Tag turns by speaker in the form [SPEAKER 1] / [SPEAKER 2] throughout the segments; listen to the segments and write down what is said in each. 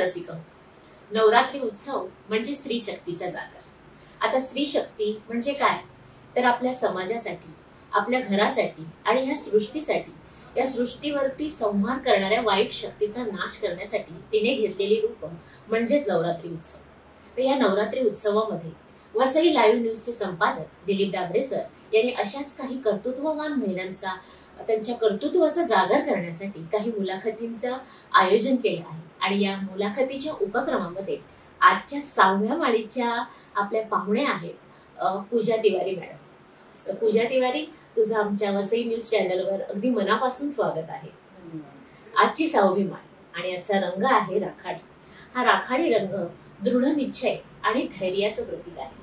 [SPEAKER 1] रसिक, नवरात्री उत्सव म्हणजे स्त्री शक्तीचा जागर। आता स्त्री शक्ती म्हणजे काय तर आपल्या समाजासाठी, आपल्या घरासाठी आणि ह्या सृष्टीसाठी, या सृष्टीवरती संहार करणाऱ्या वाईट शक्तीचा नाश करण्यासाठी तिने घेतलेली रूप म्हणजेच नवरात्री उत्सव। तर या नवरात्री उत्सवामध्ये वसई लाईव्ह न्यूजचे संपादक दिलीप डाबरे सर यांनी अशाच काही कर्तृत्ववान महिलांचा, त्यांच्या कर्तृत्वाचा जागर करण्यासाठी काही मुलाखतींचं आयोजन केलं आहे। आणि या मुलाखतीच्या उपक्रमामध्ये आजच्या 6व्या माळीच्या आपल्या पाहुण्या आहेत पूजा तिवारी मॅडम। पूजा तिवारी, तुझं आमच्या वसई न्यूज चॅनलवर अगदी मनापासून स्वागत आहे। आजची 6वी माळ आणि याचा रंग आहे राखाडी। हा राखाडी रंग दृढ निश्चय आणि धैर्याचं प्रतीक आहे।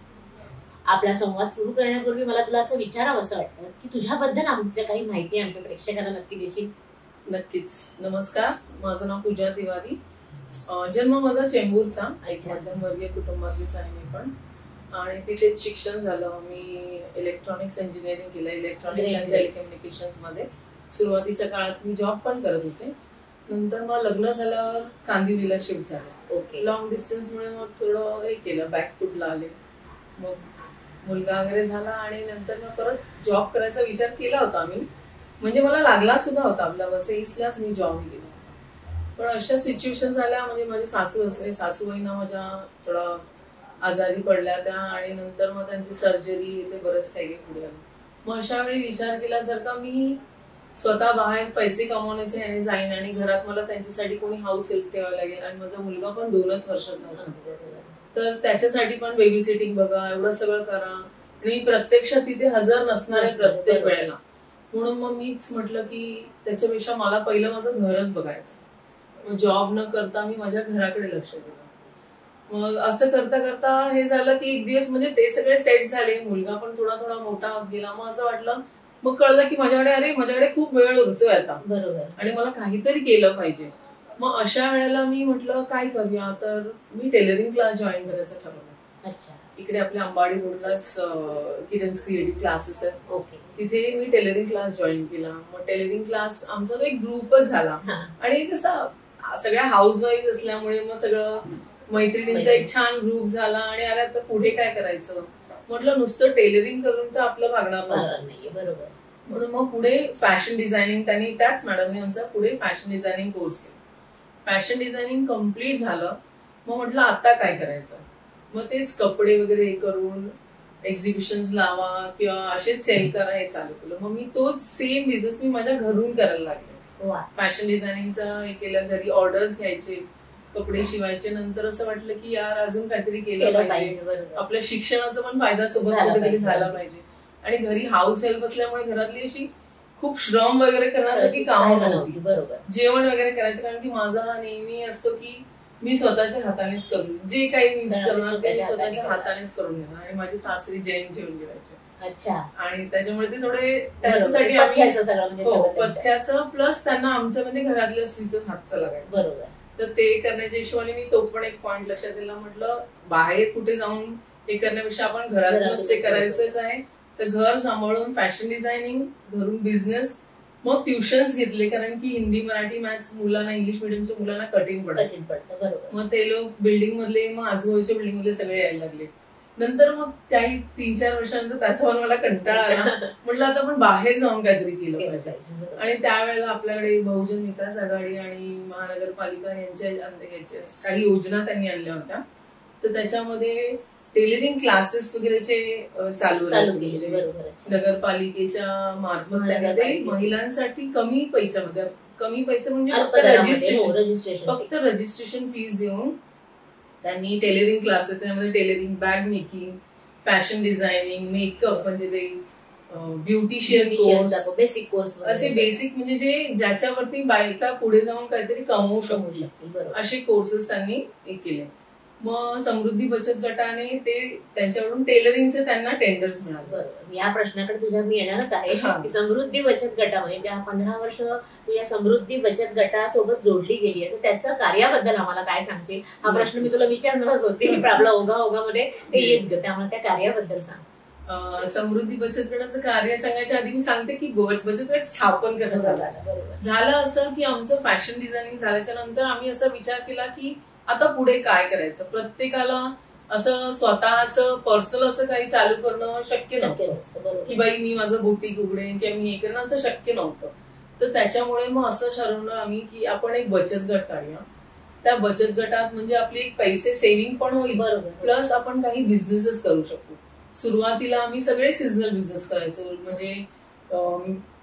[SPEAKER 1] आपला संवाद सुरू करण्यापूर्वी मला तुला असं विचारावं असं वाटतं की तुझ्याबद्दल आमच्या काही माहिती आमच्या प्रेक्षकांना नक्की देशील?
[SPEAKER 2] नक्कीच। नमस्कार, माझं नाव पूजा तिवारी। जन्म माझा चेंबूरचा, एक मध्यमवर्गीय कुटुंबातलीच आहे मी पण, आणि तिथेच शिक्षण झालं। मी इलेक्ट्रॉनिक्स इंजिनिअरिंग केलं, इलेक्ट्रॉनिक्स अँड टेलिकम्युनिकेशन्स मध्ये। सुरुवातीच्या काळात मी जॉब पण करत होते, नंतर मग लग्न झाल्यावर कांदिवलीला शिफ्ट झालं।
[SPEAKER 1] ओके।
[SPEAKER 2] लॉंग डिस्टन्स मुळे मग थोडं हे केलं, बॅकफूटला आले। मग मुलगा वगैरे झाला आणि नंतर मग परत जॉब करायचा विचार केला होता मी, म्हणजे मला लागला सुद्धा होता, आपल्या वसईलाच मी जॉब केला। पण अशा सिच्युएशन झाल्या, म्हणजे माझे सासूबाईंना माझ्या थोडा आजारी पडल्या त्या, आणि नंतर मग त्यांची सर्जरी, ते बरंच काही पुढे आलं। मग अशा वेळी विचार केला, जर का मी स्वतः बाहेर पैसे कमवण्याच्या ह्याने जाईन आणि घरात मला त्यांच्यासाठी कोणी हाऊस हेल्प ठेवायला लागेल, आणि माझा मुलगा पण 2च वर्षाचा होता, तर त्याच्यासाठी पण बेबी सिटिंग बघा, एवढं सगळं करा, आणि प्रत्यक्षात तिथे हजर नसणार आहे प्रत्येक वेळेला। म्हणून मग मीच म्हटलं की त्याच्यापेक्षा मला पहिलं माझं घरच बघायचं। मग जॉब न करता मी माझ्या घराकडे लक्ष दिलं। मग असं करता करता हे झालं की एक दिवस म्हणजे ते सगळे सेट झाले, मुलगा पण थोडा थोडा मोठा होत गेला। मग असं वाटलं, मग कळलं की माझ्याकडे खूप वेळ उरतोय आता,
[SPEAKER 1] बरोबर, आणि
[SPEAKER 2] मला काहीतरी केलं पाहिजे। मग अशा वेळेला मी म्हटलं काय करूया, तर मी टेलरिंग क्लास जॉईन करायचं ठरवलं।
[SPEAKER 1] अच्छा।
[SPEAKER 2] इकडे आपल्या अंबाडी रोडलाच किरण's क्रिएटिव्ह क्लासेस आहेत,
[SPEAKER 1] ओके।
[SPEAKER 2] तिथे मी टेलरिंग क्लास जॉईन केला। मग टेलरिंग क्लास आमचा तो एक ग्रुपच झाला, आणि कसं सगळ्या हाऊस वाईफ असल्यामुळे मग सगळं मैत्रिणींचा एक छान ग्रुप झाला। आणि अरे आता पुढे काय करायचं, म्हटलं नुसतं टेलरिंग करून तर आपलं भागणार
[SPEAKER 1] नाही, बरोबर।
[SPEAKER 2] म्हणून मग पुढे फॅशन डिझायनिंग, त्यांनी त्याच मॅडमने आमचा पुढे फॅशन डिझायनिंग कोर्स केला। फॅशन डिझायनिंग कम्प्लीट झालं, मग म्हटलं आता काय करायचं। मग तेच कपडे वगैरे करून एक्झिबिशन्स लावा किंवा असेच सेल करा हे चालू केलं। मग मी तोच सेम बिझनेस मी माझ्या घरून करायला लागले। फॅशन डिझायनिंगचा हे केलं, घरी ऑर्डर्स घ्यायचे, कपडे शिवायचे। नंतर असं वाटलं की यार अजून काहीतरी केलं पाहिजे, आपल्या शिक्षणाचा पण फायदा सोबत कुठेतरी झाला पाहिजे। आणि घरी हाऊस हेल्प असल्यामुळे घरातली अशी खूप श्रम वगैरे करण्यासाठी कामं नव्हती,
[SPEAKER 1] बरोबर,
[SPEAKER 2] जेवण वगैरे करायचं। कारण की माझा हा नेहमी असतो की मी स्वतःच्या हातानेच करू, जे काही मी करणार ते स्वतःच्या हातानेच करून घेणार। आणि माझी सासरी जैन जेवण जेवायचे।
[SPEAKER 1] अच्छा।
[SPEAKER 2] आणि त्याच्यामुळे ते थोडे त्यांच्यासाठी आम्ही पथ्याचं प्लस त्यांना आमच्यामध्ये घरातल्या स्त्रीचं हातचं लागायचं,
[SPEAKER 1] बरोबर।
[SPEAKER 2] तर ते करण्याच्या हिशोबाने मी तो पण एक पॉइंट लक्षात दिला। म्हटलं बाहेर कुठे जाऊन हे करण्यापेक्षा आपण घरातूनच ते करायचंच आहे। तर घर सांभाळून फॅशन डिझायनिंग, घरून बिझनेस, मग ट्युशन्स घेतले, कारण की हिंदी, मराठी, मॅथ्स मुलांना, इंग्लिश मिडियमच्या मुलांना कठीण पडतं। मग ते लोक बिल्डिंग मधले, मग आजूबाजूच्या बिल्डिंग मधले सगळे यायला लागले। नंतर मग काही 3-4 वर्षानंतर त्याचा पण मला कंटाळा आला, म्हटलं आता आपण बाहेर जाऊन काहीतरी केलं पाहिजे। आणि त्यावेळेला आपल्याकडे बहुजन विकास आघाडी आणि महानगरपालिका यांच्या काही योजना त्यांनी आणल्या होत्या, तर त्याच्यामध्ये टेलरिंग क्लासेस वगैरेचे चालू केले। नगरपालिकेच्या मार्फत त्यांनी ते महिलांसाठी कमी पैसे म्हणजे फक्त रजिस्ट्रेशन फीस देऊन त्यांनी टेलरिंग क्लासेस, त्यामध्ये tailoring, bag making, fashion designing, makeup, म्हणजे ते ब्युटिशियन कोर्स, बेसिक कोर्स, असे बेसिक म्हणजे जे ज्याच्यावरती बायका पुढे जाऊन काहीतरी कमवू शकू असे कोर्सेस त्यांनी केले। मग समृद्धी बचत गटाने ते त्यांच्याकडून टेलरिंगचे त्यांना टेंडर्स मिळाले।
[SPEAKER 1] बरोबर, या प्रश्नाकडे तुझ्या मी येणारच आहे की समृद्धी बचत गटामध्ये ज्या 15 वर्ष तू या समृद्धी बचत गटासोबत जोडली गेली आहे, त्याचं कार्याबद्दल आम्हाला काय सांगशील? हा प्रश्न मी तुला विचारणारच होते, आपला ओघामध्ये ते येच ग, त्यामुळे त्या कार्याबद्दल सांग।
[SPEAKER 2] समृद्धी बचत गटाचं कार्य सांगायच्या आधी मी सांगते की बचत गट स्थापन कसं झालं। असं की आमचं फॅशन डिझायनिंग झाल्याच्या नंतर आम्ही असा विचार केला की आता पुढे काय करायचं, प्रत्येकाला असं स्वतःचं पर्सनल असं काही चालू करणं शक्य नव्हतं की बाई मी माझं बुटीक उघडेन किंवा मी हे करणं, असं शक्य नव्हतं. तर त्याच्यामुळे मग असं ठरवलं आम्ही की आपण एक बचत गट काढूया. त्या बचत गटात म्हणजे आपली एक पैसे सेव्हिंग पण होईल, प्लस आपण काही बिझनेसेस करू शकू. सुरुवातीला आम्ही सगळे सीझनल बिझनेस करायचो, म्हणजे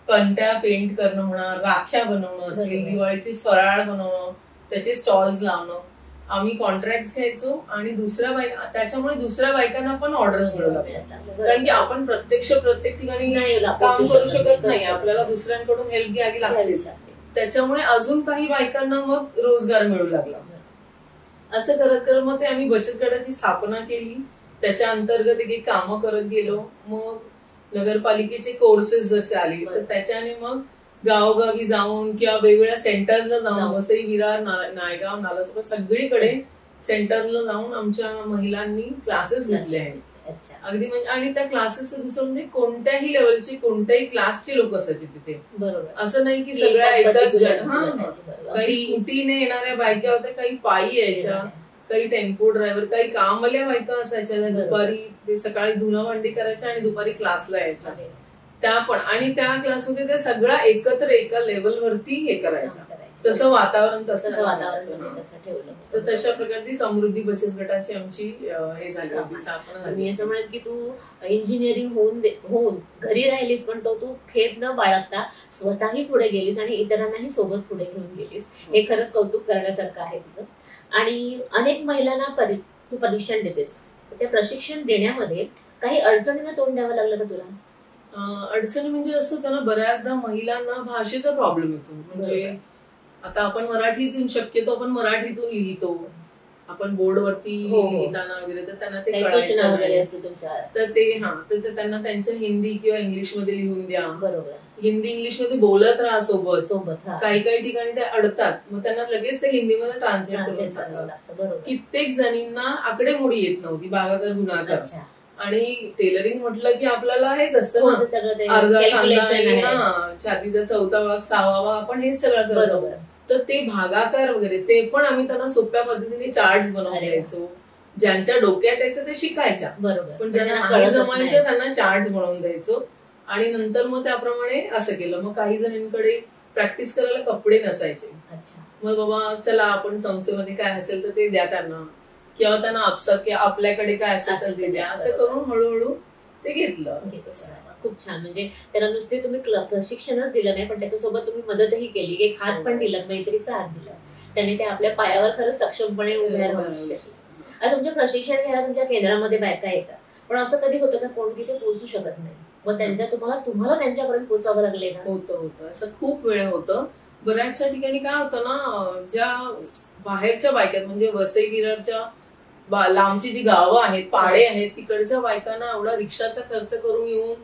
[SPEAKER 2] कंट्या पेंट करणं म्हणा, राख्या बनवणं असेल, दिवाळीचे फराळ बनवणं, त्याचे स्टॉल्स लावणं, आम्ही कॉन्ट्रॅक्ट घ्यायचो आणि त्याच्यामुळे दुसऱ्या बायकांना पण ऑर्डर्स मिळू लागल्या. कारण की आपण प्रत्यक्ष प्रत्येक ठिकाणी काम करू शकत नाही, आपल्याला दुसऱ्यांकडून हेल्प घ्यावी लागते. त्याच्यामुळे अजून काही बायकांना मग रोजगार मिळू लागला. असं करत करत मग ते आम्ही बचत गटाची स्थापना केली. त्याच्या अंतर्गत एक कामं करत गेलो. मग नगरपालिकेचे कोर्सेस जसे आले तर त्याच्याने मग गावोगावी जाऊन किंवा वेगवेगळ्या सेंटरला जाऊन, वसई, विरार, नायगाव, नालासोपारा सगळीकडे सेंटरला जाऊन आमच्या महिलांनी क्लासेस घेतले आहेत. अगदी म्हणजे, आणि त्या क्लासेस दुसरं म्हणजे कोणत्याही लेवलची कोणत्याही क्लासची लोक असायची तिथे. असं नाही की सगळ्या एकाच गट. काही स्कूटीने येणाऱ्या बायका होत्या, काही पायी यायच्या, काही टेम्पो ड्रायव्हर, काही कामवाल्या बायका असायच्या. दुपारी ते सकाळी धुणं भांडी करायच्या आणि दुपारी क्लासला यायच्या त्या पण. आणि त्या क्लासमध्ये त्या सगळ्या एकत्र एका लेवलवरती हे करायचं, तसं वातावरण तसं ठेवलं. तर तशा प्रकारची समृद्धी बचत गटाची आमची हे झाली होती स्थापना.
[SPEAKER 1] मी असं म्हणत की तू इंजिनिअरिंग होऊन घरी राहिलीस, पण तू खेद न बाळगता स्वतःही पुढे गेलीस आणि इतरांनाही सोबत पुढे घेऊन गेलीस. हे खरंच कौतुक करण्यासारखं आहे तुझं. आणि अनेक महिलांना तू प्रशिक्षण देतेस. त्या प्रशिक्षण देण्यामध्ये काही अडचणींना तोंड द्यावं लागलं का तुला?
[SPEAKER 2] अडचणी म्हणजे असं त्यांना बऱ्याचदा महिलांना भाषेचा प्रॉब्लेम येतो. म्हणजे आता आपण मराठीतून शक्यतो आपण मराठीतून लिहितो, आपण बोर्डवरती लिहिताना वगैरे, तर त्यांना ते तर ते त्यांना त्यांच्या हिंदी किंवा इंग्लिश मध्ये लिहून द्या. बरोबर, हिंदी इंग्लिश मध्ये बोलत राहा सोबत. काही काही ठिकाणी ते अडतात, मग त्यांना लगेच ते हिंदीमध्ये ट्रान्सलेट करून सांगावं. कित्येक जणींना आकडेमोडी येत नव्हती, भागाकार गुणाकार. आणि टेलरिंग म्हटलं की आपल्याला हेच असतं ना, अर्धा खांदा, छातीचा 4था भाग, 6वा भाग, आपण हेच सगळं करतो. तर ते भागाकार वगैरे ते पण आम्ही त्यांना सोप्या पद्धतीने चार्ट्स बनवून द्यायचो. ज्यांच्या डोक्यात यायचं ते शिकायच्या, पण ज्यांना नाही जमायचं त्यांना चार्ट्स बनवून द्यायचो. आणि नंतर मग त्याप्रमाणे असं केलं. मग काही जणींकडे प्रॅक्टिस करायला कपडे नसायचे, मग बाबा चला आपण संस्थेमध्ये काय असेल तर ते द्या त्यांना, किंवा त्यांना आपसात की आपल्याकडे काय असेल तर ते द्या. असं करून हळूहळू ते घेतलं.
[SPEAKER 1] खूप छान. म्हणजे त्याला नुसते तुम्ही प्रशिक्षणच दिलं नाही, पण त्याच्यासोबत तुम्ही मदतही केली, एक हात पण दिला, मैत्रीचा हात दिला. त्याने ते आपल्या पायावर खरंच सक्षमपणे उभ्या राहू शकले. आता तुमचं प्रशिक्षण घ्यायला तुमच्या केंद्रामध्ये बायका येतात, पण असं कधी होतं का कोण तिथे पोहोचू शकत नाही, मग तुम्हाला त्यांच्यापर्यंत पोहोचावं लागले का?
[SPEAKER 2] होतं असं खूप वेळ होतं. बऱ्याचशा ठिकाणी काय होतं ना, ज्या बाहेरच्या बायका म्हणजे वसई विरारच्या लांबची जी गावं आहेत, पाडे आहेत, तिकडच्या बायकांना एवढा रिक्षाचा खर्च करून येऊन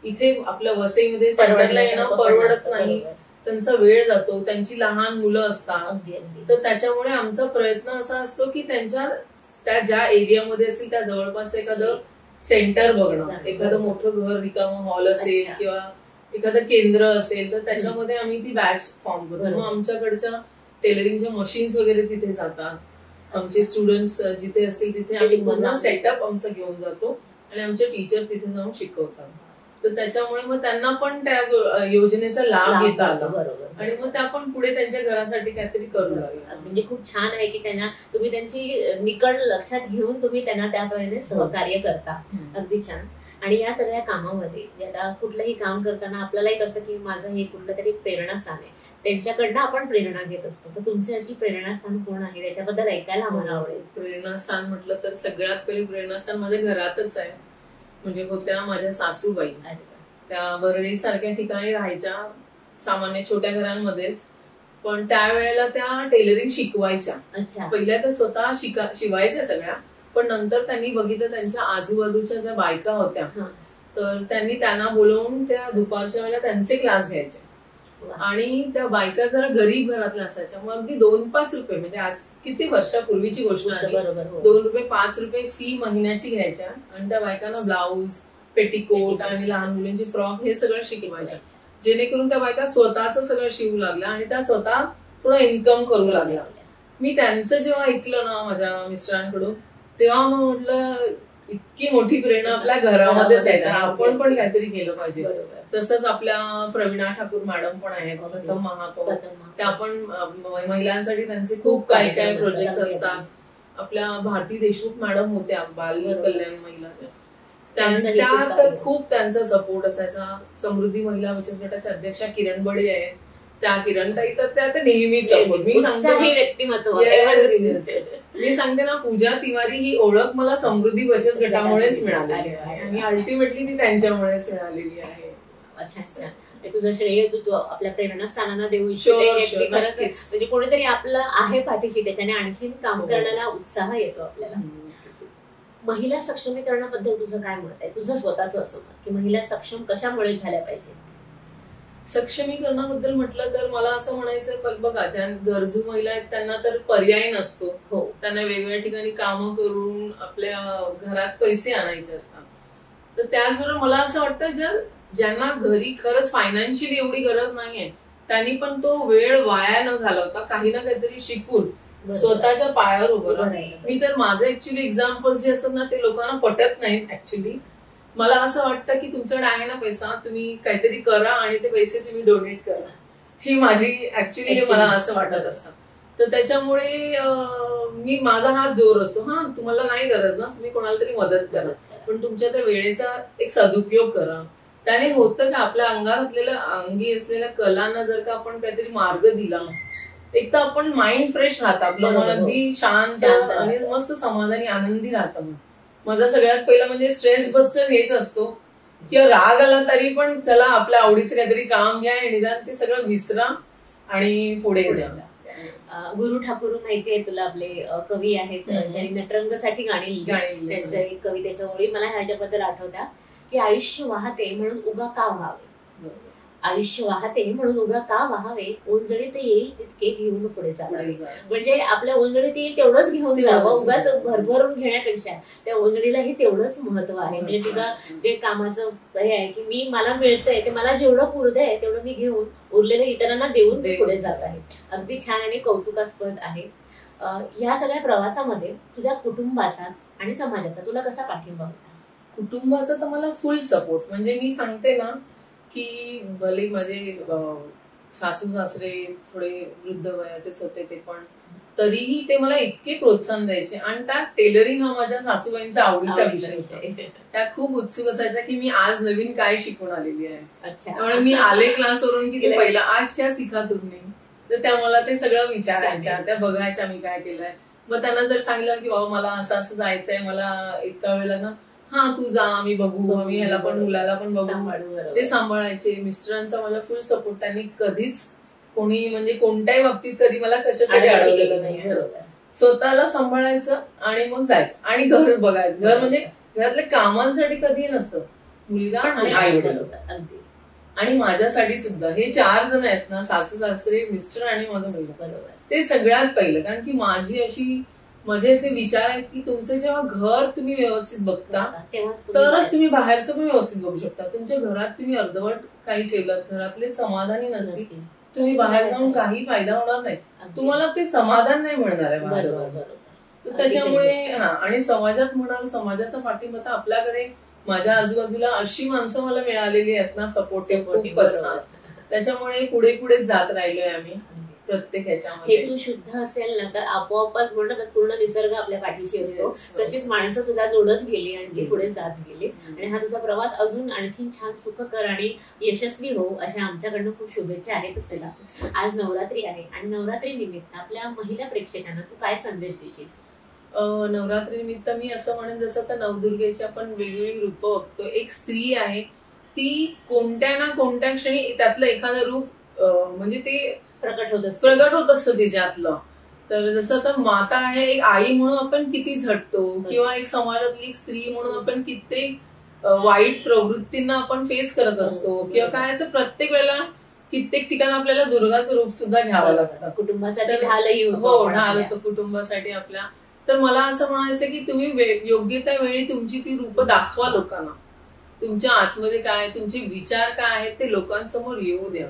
[SPEAKER 2] इथे आपल्या वसईमध्ये सेंटरला येणं परवडत नाही. त्यांचा वेळ जातो, त्यांची लहान मुलं असतात. तर त्याच्यामुळे आमचा प्रयत्न असा असतो की त्या ज्या एरियामध्ये असेल त्या जवळपास एखादं सेंटर बघणं, एखादं मोठं घर रिकामं हॉल असेल किंवा एखादं केंद्र असेल तर त्याच्यामध्ये आम्ही ती बॅच फॉर्म करतो. मग आमच्याकडच्या टेलरिंगच्या मशीन्स वगैरे तिथे जातात. आमचे स्टुडंट्स जिथे असतील तिथे आम्ही पूर्ण सेटअप आमचा घेऊन जातो आणि आमचे टीचर तिथे जाऊन शिकवतात. तर त्याच्यामुळे मग त्यांना पण त्या योजनेचा लाभ घेता आला. आणि मग त्या पण पुढे त्यांच्या घरासाठी काहीतरी करू लागल्या.
[SPEAKER 1] म्हणजे खूप छान आहे की तुम्ही त्यांची निकड लक्षात घेऊन तुम्ही त्यांना त्याप्रमाणे सहकार्य करता. अगदी छान. आणि या सगळ्या कामामध्ये आता कुठलंही काम करताना आपल्याला एक असतं की माझं हे कुठलं तरी प्रेरणास्थान आहे, त्यांच्याकडनं आपण प्रेरणा घेत असतो. तर तुमची अशी प्रेरणास्थान कोण आहे त्याच्याबद्दल ऐकायला आम्हाला आवडेल.
[SPEAKER 2] प्रेरणास्थान म्हटलं तर सगळ्यात पहिले प्रेरणास्थान माझ्या घरातच आहे. म्हणजे होत्या माझ्या सासूबाई, त्या बरळी सारख्या ठिकाणी राहायच्या, सामान्य छोट्या घरांमध्येच, पण त्यावेळेला त्या टेलरिंग शिकवायच्या. पहिल्या तर स्वतः शिवायच्या सगळ्या, पण नंतर त्यांनी बघितलं त्यांच्या आजूबाजूच्या ज्या बायका होत्या तर त्यांनी त्यांना बोलवून त्या दुपारच्या वेळेला त्यांचे क्लास घ्यायचे. आणि त्या बायका जरा गरीब घरातल्या असायच्या, मग अगदी 2-5 रुपये, म्हणजे आज किती वर्षापूर्वीची गोष्ट आहे, 2 रुपये 5 रुपये फी महिन्याची घ्यायच्या. आणि त्या बायकांना ब्लाऊज, पेटिकोट आणि लहान मुलींची फ्रॉक हे सगळं शिकवायच्या, जेणेकरून त्या बायका स्वतःच सगळं शिवू लागल्या आणि त्या स्वतः थोडं इन्कम करू लागल्या. मी त्यांचं जेव्हा ऐकलं ना माझ्या मिस्टरांकडून, तेव्हा मग म्हटलं इतकी मोठी प्रेरणा आपल्या घरामध्येच आहे, तर आपण पण काहीतरी केलं पाहिजे. तसंच आपल्या प्रवीणा ठाकूर मॅडम पण आहेत, प्रथम महापौर, त्या पण महिलांसाठी त्यांचे खूप काही काही प्रोजेक्ट असतात. आपल्या भारती देशमुख मॅडम होत्या बाल कल्याण महिला, त्या तर खूप त्यांचा सपोर्ट असायचा. समृद्धी महिला बचत गटाच्या अध्यक्षा किरण बडे आहेत, त्या किरणताई तर त्या नेहमीच सपोर्ट. मी सांगते ना, पूजा तिवारी ही ओळख मला समृद्धी बचत गटामुळेच मिळालेली आहे आणि अल्टिमेटली ती त्यांच्यामुळेच मिळालेली आहे.
[SPEAKER 1] अच्छा, तुझं श्रेय तू आपल्या प्रेरणास्थानांना देऊ इच्छिते. म्हणजे कोणीतरी आपलं आहे पाठीशी, त्याच्याने आणखीन काम करण्याला उत्साह येतो आपल्याला. महिला सक्षमीकरणाबद्दल तुझं काय मत आहे, तुझं स्वतःच असं मत, की महिला सक्षम कशामुळे झाल्या पाहिजे?
[SPEAKER 2] सक्षमीकरणाबद्दल म्हटलं तर मला असं म्हणायचं, बघा ज्या गरजू महिला आहेत त्यांना तर पर्याय नसतो. त्यांना वेगवेगळ्या ठिकाणी कामं करून आपल्या घरात पैसे आणायचे असतात. तर त्याचबरोबर मला असं वाटतं ज्यांना घरी खरंच फायनान्शियली एवढी गरज नाहीये, त्यांनी पण तो वेळ वाया न घालवता काही ना काहीतरी शिकून स्वतःच्या पायावर उभं राहायचं. मी तर माझं ऍक्च्युली एक्झाम्पल जे असतात ना, ते लोकांना पटत नाहीत. ऍक्च्युली मला असं वाटतं की तुमच्याकडे आहे ना पैसा, तुम्ही काहीतरी करा आणि ते पैसे तुम्ही डोनेट करा. ही माझी ऍक्च्युली मला असं वाटत असतं. तर त्याच्यामुळे मी माझा हा जोर असतो, हा तुम्हाला नाही गरज ना, तुम्ही कोणाला तरी मदत करा, पण तुमच्या त्या वेळेचा एक सदुपयोग करा. त्याने होतं का आपल्या अंगी असलेल्या कलांना जर का आपण काहीतरी मार्ग दिला, एक तर आपण माइंड फ्रेश राहतं, आपलं मन अगदी शांत आणि मस्त समाधानी आनंदी राहतं. माझा सगळ्यात पहिला म्हणजे स्ट्रेस बस्टर हेच असतो, किंवा राग आला तरी पण चला आपल्या आवडीचं काहीतरी काम घ्या आणि निदान ते सगळं विसरा आणि पुढे जा.
[SPEAKER 1] गुरु ठाकूर माहितीये तुला, आपले कवी आहेत, त्यांनी नटरंगसाठी गाणी लिहिली. त्यांच्या एक कवितेच्या ओळी मला ह्याच्याबद्दल आठवत्या, की आयुष्य वाहते म्हणून उगा का व्हावे, आयुष्य वाहते म्हणून उगा का व्हावे, ओंजळीत येईल तितके घेऊन पुढे जावे. म्हणजे आपल्या ओंजळीत येईल तेवढंच घेऊन जावं, उगाच भरभरून घेण्यापेक्षा त्या ओंजळीलाही तेवढंच महत्व आहे. म्हणजे तुझं जे कामाचं हे आहे की मला मिळतंय ते मला जेवढं पुरतंय तेवढं मी घेऊन उरलेलं इतरांना देऊन मी पुढे जात आहे. अगदी छान आणि कौतुकास्पद आहे. या सगळ्या प्रवासामध्ये तुझ्या कुटुंबाचा आणि समाजाचा तुला कसा पाठिंबा होता?
[SPEAKER 2] कुटुंबाचा तर मला फुल सपोर्ट. म्हणजे मी सांगते ना की भले माझे सासू सासरे थोडे वृद्ध वयाचेच होते, ते पण तरीही ते मला इतके प्रोत्साहन द्यायचे. आणि त्यात टेलरिंग हा माझ्या सासूबाईंचा आवडीचा विषय होता. त्या खूप उत्सुक असायचा की मी आज नवीन काय शिकून आलेली आहे. त्यामुळे मी आले क्लासवरून की ते पहिला आज क्या शिका तुम्ही, तर त्या मला ते सगळं विचारायच्या, त्या बघायच्या मी काय केलंय. मग त्यांना जर सांगितलं की बाबा मला असं असं जायचंय, मला इतका वेळ लागणार, हा तू जा, आम्ही बघू, आम्ही ह्याला पण मुलाला पण बघू, ते सांभाळायचे. मिस्टरांचा मला फुल सपोर्ट. त्यांनी कधीच कोणी म्हणजे कोणत्याही बाबतीत कधी मला कशासाठी अडवलेलं नाही. स्वतःला सांभाळायचं आणि मग जायचं आणि घर बघायचं. घर म्हणजे घरातल्या कामांसाठी कधी नसतं, मुलगा आणि आई वडील आणि माझ्यासाठी सुद्धा. हे 4 जण आहेत ना, सासू सासरे, मिस्टर आणि माझा मुलगा, ते सगळ्यात पहिलं. कारण की माझे असे विचार आहेत की तुमचं जेव्हा घर तुम्ही व्यवस्थित बघता तरच तुम्ही बाहेरचं पण व्यवस्थित बघू शकता. तुमच्या घरात तुम्ही अर्धवट काही ठेवलं, घरातले समाधानी नसतील, तुम्ही बाहेर जाऊन काही फायदा होणार नाही, तुम्हाला ते समाधान नाही मिळणार आहे बाहेर. तर त्याच्यामुळे आणि समाजात म्हणाल, समाजाचा पाठिंबा तर आपल्याकडे माझ्या आजूबाजूला अशी माणसं मला मिळालेली आहेत ना सपोर्टिव्ह, त्याच्यामुळे पुढे पुढे जात राहिलोय आम्ही प्रत्येक ह्याच्यामध्ये.
[SPEAKER 1] हेतू शुद्ध असेल ना तर आपोआपच म्हणतात पूर्ण निसर्ग आपल्या पाठीशी असतो. तशीच माणसं तुला जोडत गेली आणि ती पुढे जात गेली आणि हा तुझा प्रवास अजून आणखी छान सुखकर आणि यशस्वी हो अशा आमच्याकडनं खूप शुभेच्छा आहेतच तुला. आज नवरात्री आहे आणि नवरात्री निमित्त आपल्या महिला प्रेक्षकांना तू काय संदेश देशील?
[SPEAKER 2] नवरात्री निमित्त मी असं म्हणेन, जसं आता नवदुर्गेची आपण वेगवेगळी रूप बघतो, एक स्त्री आहे ती कोणत्या ना कोणत्या क्षणी त्यातलं एखादं रूप म्हणजे ते प्रकट होत असतं तिच्यातलं. तर जसं आता माता आहे, एक आई म्हणून आपण किती झटतो, किंवा एक समाजातली एक स्त्री म्हणून आपण किती वाईट प्रवृत्तींना आपण फेस करत असतो, किंवा काय असं प्रत्येक वेळेला कित्येक ठिकाणी आपल्याला दुर्गाचं रूप सुद्धा घ्यावं लागतं.
[SPEAKER 1] कुटुंबासाठी
[SPEAKER 2] ढाल होतो कुटुंबासाठी आपल्या. तर मला असं म्हणायचं की तुम्ही योग्य त्या वेळी तुमची ती रूप दाखवा लोकांना. तुमच्या आतमध्ये काय, तुमचे विचार काय आहेत ते लोकांसमोर येऊ द्या.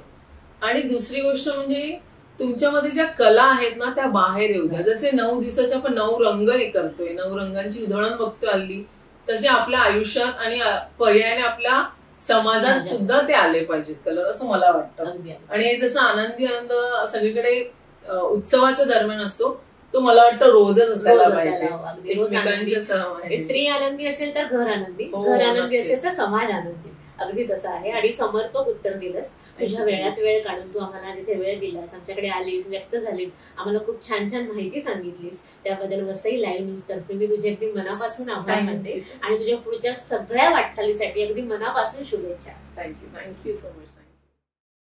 [SPEAKER 2] आणि दुसरी गोष्ट म्हणजे तुमच्यामध्ये ज्या कला आहेत ना त्या बाहेर येऊ द्या. जसे 9 दिवसाचे आपण 9 रंग हे करतोय, 9 रंगांची उधळण बघतोय हल्ली, तसे आपल्या आयुष्यात आणि पर्यायाने आपल्या समाजात सुद्धा ते आले पाहिजेत कलर, असं मला वाटतं. आणि हे जसं आनंदी आनंद सगळीकडे उत्सवाच्या दरम्यान असतो, तो मला वाटतं रोजच असायला पाहिजे. एकमेकांच्या सहभागी.
[SPEAKER 1] स्त्री आनंदी असेल तर घर आनंदी, घर आनंदी असेल तर समाज आनंदी. अगदी तसं आहे. आणि समर्पक उत्तर दिलंस. तुझ्या वेळात वेळ काढून तू आम्हाला जिथे वेळ दिलास, आमच्याकडे आलीस, व्यक्त झालीस, आम्हाला खूप छान छान माहिती सांगितलीस, त्याबद्दल वसई लाईव्ह न्यूज तर्फे मी तुझे अगदी मनापासून आभार मानते आणि तुझ्या पुढच्या सगळ्या वाटचालीसाठी अगदी मनापासून शुभेच्छा.
[SPEAKER 2] Thank you so much.